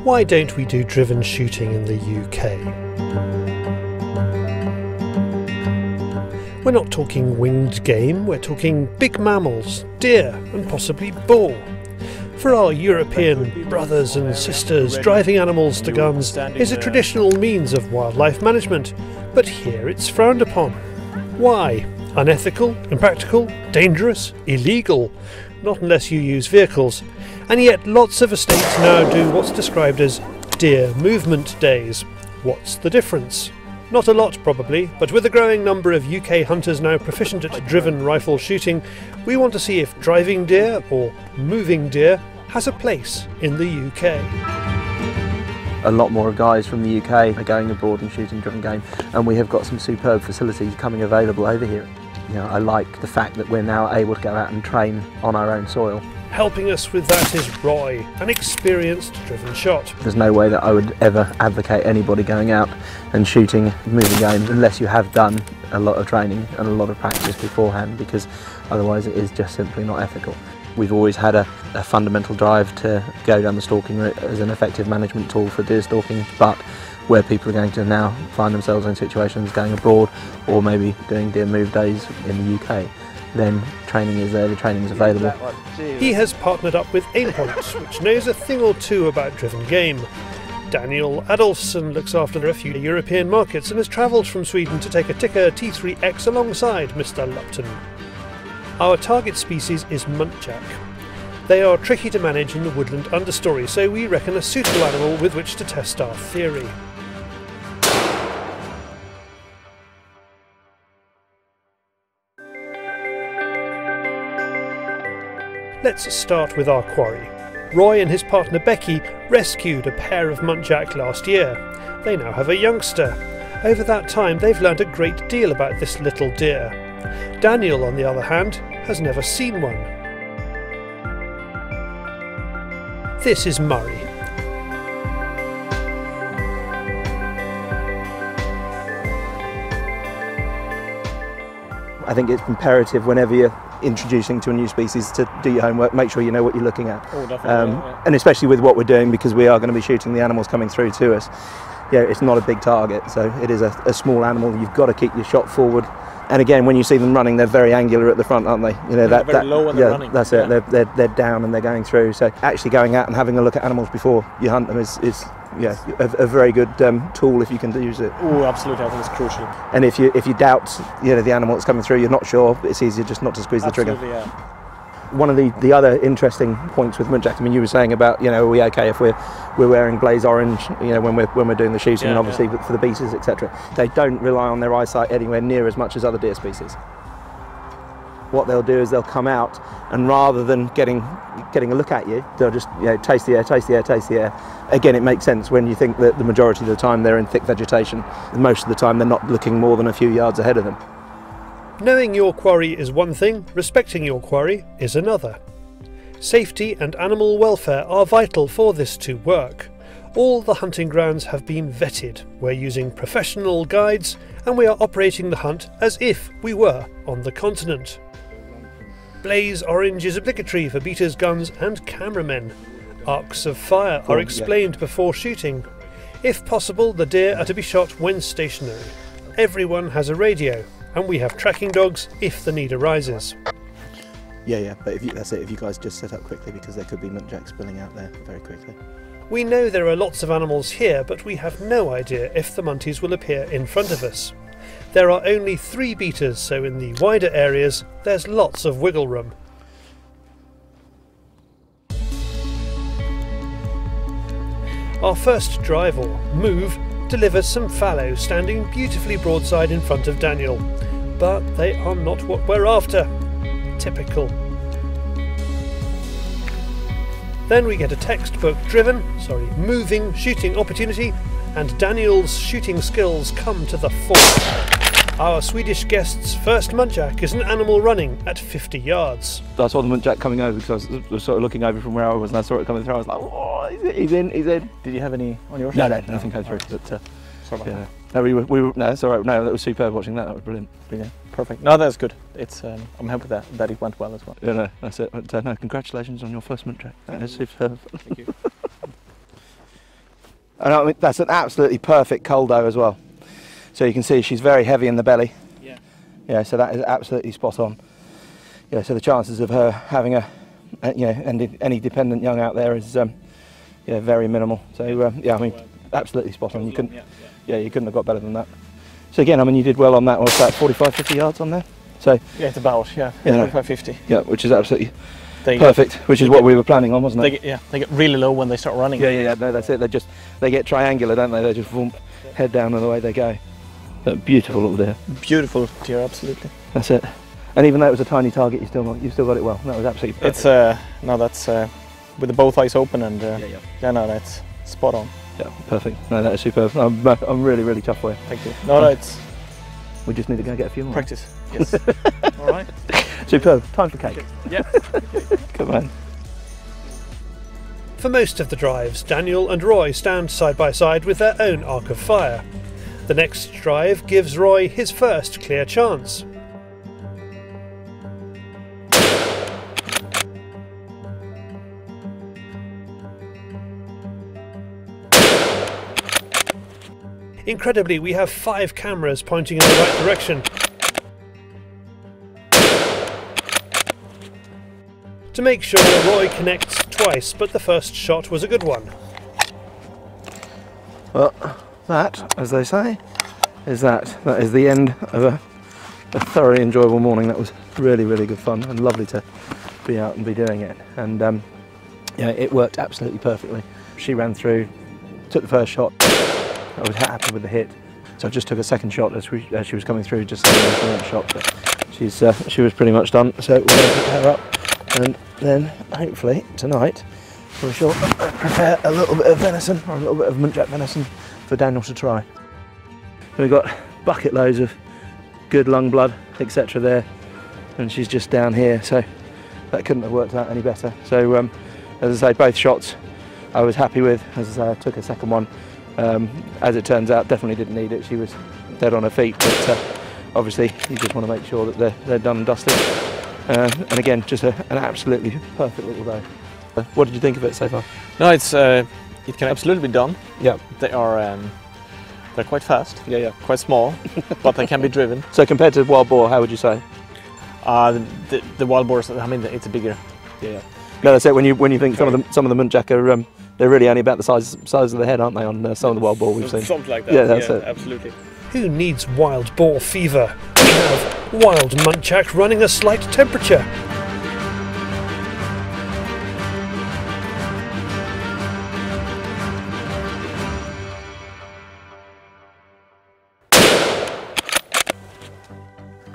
Why don't we do driven shooting in the UK? We're not talking winged game, we're talking big mammals, deer and possibly boar. For our European brothers and sisters, driving animals to guns is a traditional means of wildlife management, but here it's frowned upon. Why? Unethical, impractical, dangerous, illegal? Not unless you use vehicles. And yet lots of estates now do what's described as deer movement days. What's the difference? Not a lot probably, but with a growing number of UK hunters now proficient at driven rifle shooting, we want to see if driving deer, or moving deer, has a place in the UK. A lot more guys from the UK are going abroad and shooting driven game, and we have got some superb facilities coming available over here. You know, I like the fact that we're now able to go out and train on our own soil. Helping us with that is Roy, an experienced driven shot. There's no way that I would ever advocate anybody going out and shooting moving game unless you have done a lot of training and a lot of practice beforehand, because otherwise it is just simply not ethical. We've always had a fundamental drive to go down the stalking route as an effective management tool for deer stalking, but where people are going to now find themselves in situations going abroad or maybe doing deer move days in the UK, then training is there, the training is available. He has partnered up with Aimpoint, which knows a thing or two about driven game. Daniel Adolfsson looks after a few European markets and has travelled from Sweden to take a Tikka T3X alongside Mr. Lupton. Our target species is Muntjac. They are tricky to manage in the woodland understory, so we reckon a suitable animal with which to test our theory. Let's start with our quarry. Roy and his partner Becky rescued a pair of Muntjac last year. They now have a youngster. Over that time they've learned a great deal about this little deer. Daniel, on the other hand, has never seen one. This is Murray. I think it's imperative whenever you're introducing to a new species to do your homework, make sure you know what you're looking at. Oh, definitely, yeah. And especially with what we're doing, because we are going to be shooting the animals coming through to us. Yeah, it's not a big target, so it is a small animal. You've got to keep your shot forward. And again, when you see them running, they're very angular at the front, aren't they? You know, they're very low when they're running. That's it. They're down and they're going through. So actually going out and having a look at animals before you hunt them is a very good tool if you can use it. Oh, absolutely. I think it's crucial. And if you doubt, the animal that's coming through, you're not sure, it's easier just not to squeeze the trigger. Yeah. One of the other interesting points with Muntjac, I mean, you were saying about, are we okay if we're wearing blaze orange, when we're doing the shooting, and obviously for the beaters, etc. They don't rely on their eyesight anywhere near as much as other deer species. What they'll do is they'll come out, and rather than getting a look at you, they'll just taste the air, taste the air, taste the air. Again, it makes sense when you think that the majority of the time they're in thick vegetation. Most of the time they're not looking more than a few yards ahead of them. Knowing your quarry is one thing, respecting your quarry is another. Safety and animal welfare are vital for this to work. All the hunting grounds have been vetted. We're using professional guides and we are operating the hunt as if we were on the continent. Blaze orange is obligatory for beaters, guns and cameramen. Arcs of fire are explained before shooting. If possible, the deer are to be shot when stationary. Everyone has a radio. And we have tracking dogs if the need arises. Yeah, but that's it, if you guys just set up quickly, because there could be Muntjac spilling out there very quickly. We know there are lots of animals here, but we have no idea if the munties will appear in front of us. There are only 3 beaters, so in the wider areas there's lots of wiggle room. Our first drive, or move, delivers some fallow standing beautifully broadside in front of Daniel. But they are not what we're after. Typical. Then we get a textbook moving shooting opportunity, and Daniel's shooting skills come to the fore. Our Swedish guest's first Muntjac is an animal running at 50 yards. I saw the Muntjac coming over because I was sort of looking over from where I was, and I saw it coming through. I was like, oh, he's in. Did you have any on your shot? No, nothing came through. But, sorry about that. No, we were. No, it's all right. No, that was superb watching that. That was brilliant. Yeah, perfect. No, that's good. It's. I'm happy that it went well as well. Yeah, no, that's it. But, no, congratulations on your first Muntjac. That is superb. Thank you. And I mean, that's an absolutely perfect coal doe as well. So you can see she's very heavy in the belly. Yeah. Yeah, so that is absolutely spot on. Yeah, so the chances of her having any dependent young out there is very minimal. So yeah, I mean, absolutely spot on. You couldn't you couldn't have got better than that. So again, I mean, you did well on that. What's that, 45, 50 yards on there? So yeah, it's about 45, 50. Yeah, which is absolutely perfect. Which is what we were planning on, wasn't it? They get really low when they start running. Yeah. No, that's it. They get triangular, don't they? They just head down and away they go. But beautiful little deer. Beautiful deer, absolutely. That's it. And even though it was a tiny target, you still got it well. That was absolutely perfect. It's that's with the both eyes open and no, that's spot on. Yeah, perfect. No, that is superb. I'm really, really tough for you. Thank you. No, it's. We just need to go get a few more. Practice. Yes. All right. Superb. Time for cake. Yeah. Come on. For most of the drives, Daniel and Roy stand side by side with their own arc of fire. The next drive gives Roy his first clear chance. Incredibly, we have 5 cameras pointing in the right direction. To make sure, Roy connects twice, but the first shot was a good one. Well, that, as they say, is that is the end of a thoroughly enjoyable morning. That was really, really good fun and lovely to be out and be doing it. And yeah, it worked absolutely perfectly. She ran through, took the first shot. I was happy with the hit, so I just took a second shot as she was coming through, just an insurance shot. But she was pretty much done, so we're going to pick her up, and then hopefully tonight we shall prepare a little bit of venison, or a little bit of Muntjac venison for Daniel to try. We've got bucket loads of good lung blood, etc. there, and she's just down here, so that couldn't have worked out any better. So as I say, both shots I was happy with. As I say, I took a second one. As it turns out, definitely didn't need it. She was dead on her feet, but obviously you just want to make sure that they're done and dusted. And again, just an absolutely perfect little day. What did you think of it so far? No, it's it can absolutely be done. Yeah, they are they're quite fast. Yeah, quite small, but they can be driven. So compared to wild boar, how would you say? The wild boars, I mean, it's a bigger. Yeah. No, that's it. When you think some of the Muntjac are they're really only about the size of the head, aren't they, on some of the wild boar we've seen? Something like that. Yeah, that's it. Absolutely. Who needs wild boar fever? We have wild Muntjac running a slight temperature.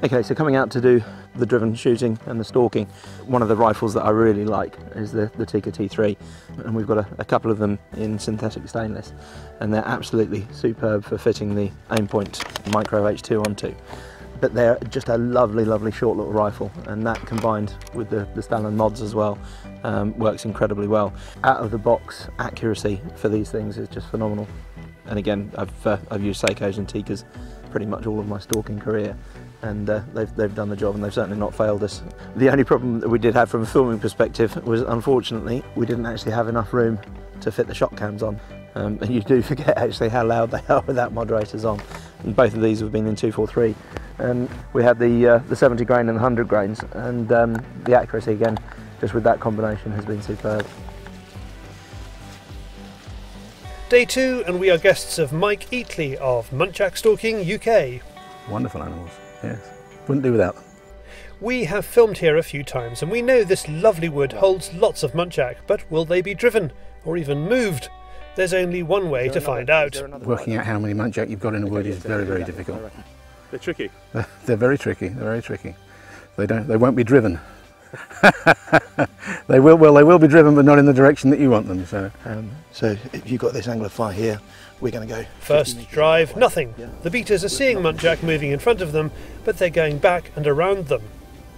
Okay, so coming out to do the driven shooting and the stalking, one of the rifles that I really like is the Sika T3, and we've got a couple of them in synthetic stainless, and they're absolutely superb for fitting the Aimpoint Micro H2 onto. But they're just a lovely, lovely short little rifle, and that combined with the Stalin mods as well works incredibly well. Out of the box accuracy for these things is just phenomenal. And again, I've used Seikos and Tikas pretty much all of my stalking career, and they've done the job, and they've certainly not failed us. The only problem that we did have from a filming perspective was, unfortunately, we didn't actually have enough room to fit the shot cams on, and you do forget actually how loud they are without moderators on. And both of these have been in 243, and we had the 70 grain and the 100 grains, and the accuracy again, just with that combination, has been superb. Day 2, and we are guests of Mike Eatley of Muntjac Stalking UK. Wonderful animals, yes. Wouldn't do without them. We have filmed here a few times, and we know this lovely wood holds lots of Muntjac, but will they be driven, or even moved? There's only one way to find out. Working out how many Muntjac you've got in a wood is very, very difficult. They're tricky. They're very tricky, they're very tricky. They won't be driven. They will be driven, but not in the direction that you want them. So if you've got this angle of fire here, we're going to go. First drive, nothing. The beaters are seeing Muntjac moving in front of them, but they're going back and around them.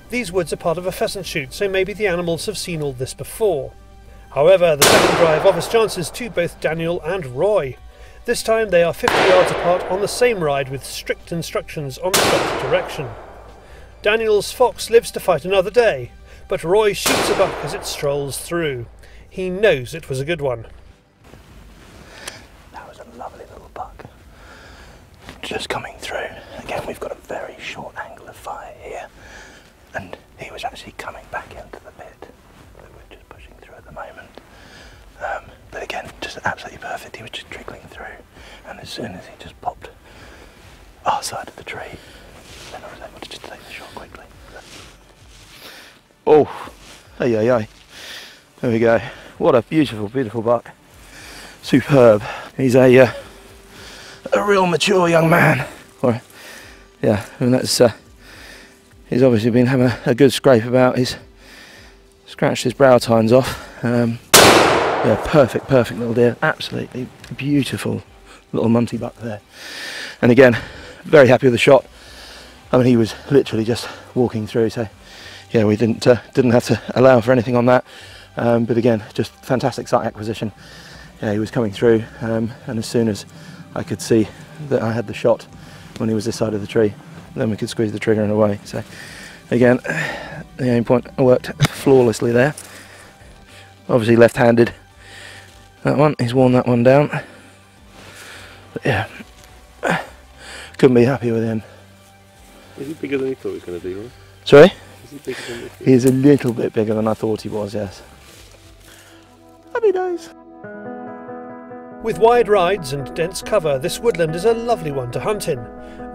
These woods are part of a pheasant shoot, so maybe the animals have seen all this before. However, the second drive offers chances to both Daniel and Roy. This time they are 50 yards apart on the same ride with strict instructions on the shot direction. Daniel's fox lives to fight another day, but Roy shoots a buck as it strolls through. He knows it was a good one. No, just coming through. Again, we've got a very short angle of fire here, and he was actually coming back into the pit that we're just pushing through at the moment. But again, just absolutely perfect. He was just trickling through, and as soon as he just popped our side of the tree, then I was able to just take the shot quickly. Oh, hey, there we go. What a beautiful, beautiful buck. Superb. He's a real mature young man. Or, yeah, and that's he's obviously been having a good scrape about. He's scratched his brow tines off. Yeah, perfect little deer. Absolutely beautiful little munty buck there. And again, very happy with the shot. I mean, he was literally just walking through, so yeah, we didn't have to allow for anything on that. But again, just fantastic sight acquisition. Yeah, he was coming through, and as soon as I could see that I had the shot when he was this side of the tree, then we could squeeze the trigger and away. So again, the Aimpoint worked flawlessly there. Obviously left-handed, that one, he's worn that one down. But yeah, couldn't be happy with him. Is he bigger than he thought he was going to be, right? Sorry? Is he bigger than he thought? He's a little bit bigger than I thought he was, yes. Happy days. With wide rides and dense cover, this woodland is a lovely one to hunt in.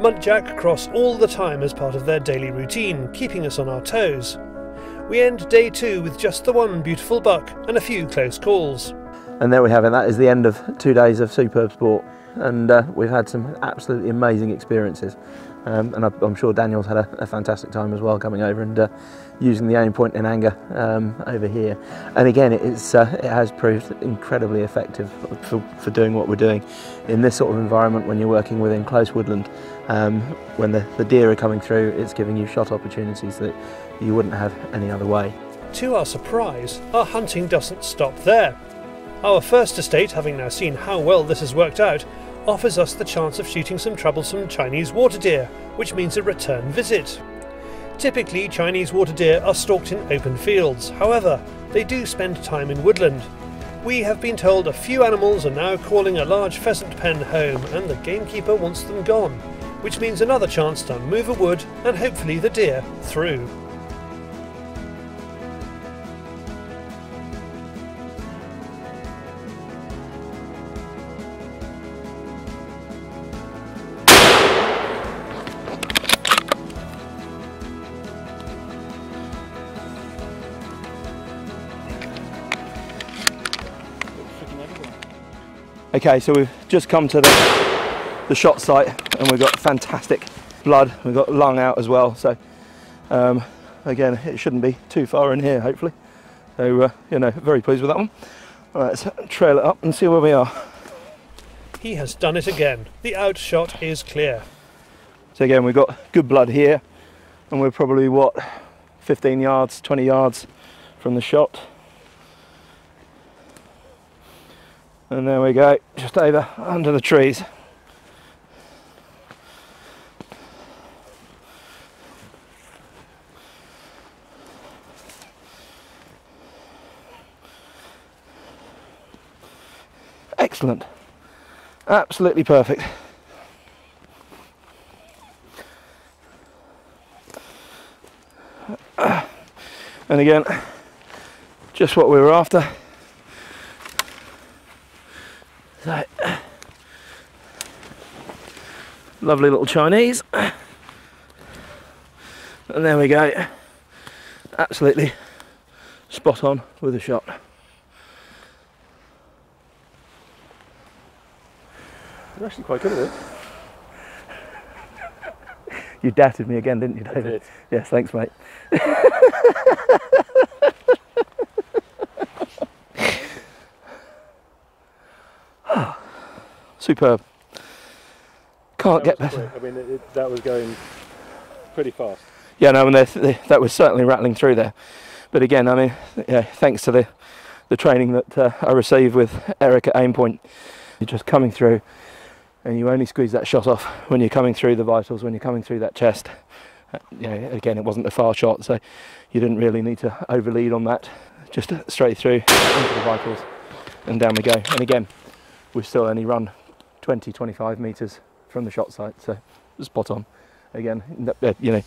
Muntjac cross all the time as part of their daily routine, keeping us on our toes. We end day 2 with just the one beautiful buck and a few close calls. And there we have it. That is the end of 2 days of superb sport, and we've had some absolutely amazing experiences. And I'm sure Daniel's had a fantastic time as well, coming over and using the Aimpoint in anger over here. And again, it has proved incredibly effective for doing what we're doing in this sort of environment when you're working within close woodland. When the deer are coming through, it's giving you shot opportunities that you wouldn't have any other way. To our surprise, our hunting doesn't stop there. Our first estate, having now seen how well this has worked out, offers us the chance of shooting some troublesome Chinese water deer, which means a return visit. Typically, Chinese water deer are stalked in open fields. However, they do spend time in woodland. We have been told a few animals are now calling a large pheasant pen home, and the gamekeeper wants them gone, which means another chance to move a wood and hopefully the deer through. Okay, so we've just come to the shot site, and we've got fantastic blood. We've got lung out as well, so again, it shouldn't be too far in here, hopefully. So you know, very pleased with that one. All right, let's trail it up and see where we are. He has done it again. The outshot is clear. So again, we've got good blood here, and we're probably, what, 15 yards, 20 yards from the shot. And there we go, just over under the trees. Excellent, absolutely perfect. And again, just what we were after. So, lovely little Chinese, and there we go, absolutely spot on with a shot. You're actually quite good at it. You doubted me again, didn't you, David? I did. Yes, thanks, mate. Superb. Can't get better. I mean, that was going pretty fast. Yeah, no, and that was certainly rattling through there. But again, I mean, yeah, thanks to the training that I received with Eric at Aimpoint, you're just coming through, and you only squeeze that shot off when you're coming through the vitals, when you're coming through that chest. You know, again, it wasn't a far shot, so you didn't really need to overlead on that. Just straight through into the vitals, and down we go. And again, we've still only run 20-25 metres from the shot site. So spot on. Again, you know,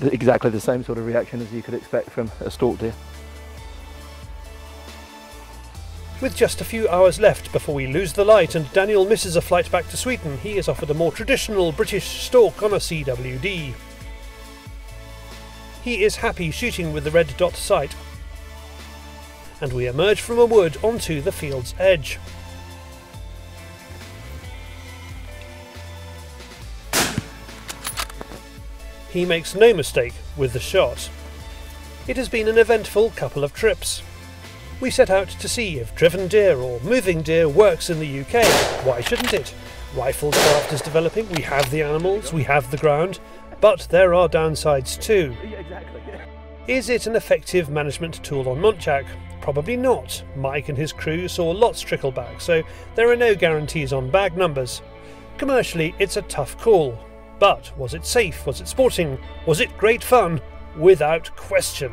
exactly the same sort of reaction as you could expect from a stalk deer. With just a few hours left before we lose the light and Daniel misses a flight back to Sweden, he is offered a more traditional British stalk on a CWD. He is happy shooting with the red dot sight, and we emerge from a wood onto the field's edge. He makes no mistake with the shot. It has been an eventful couple of trips. We set out to see if driven deer or moving deer works in the UK. Why shouldn't it? Rifle craft is developing, we have the animals, we have the ground, but there are downsides too. Is it an effective management tool on Muntjac? Probably not. Mike and his crew saw lots trickle back, so there are no guarantees on bag numbers. Commercially, it's a tough call. But was it safe? Was it sporting? Was it great fun? Without question.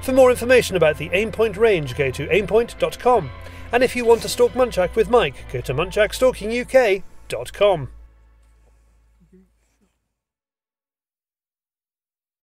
For more information about the Aimpoint range, go to aimpoint.com. And if you want to stalk Muntjac with Mike, go to muntjacstalkinguk.com.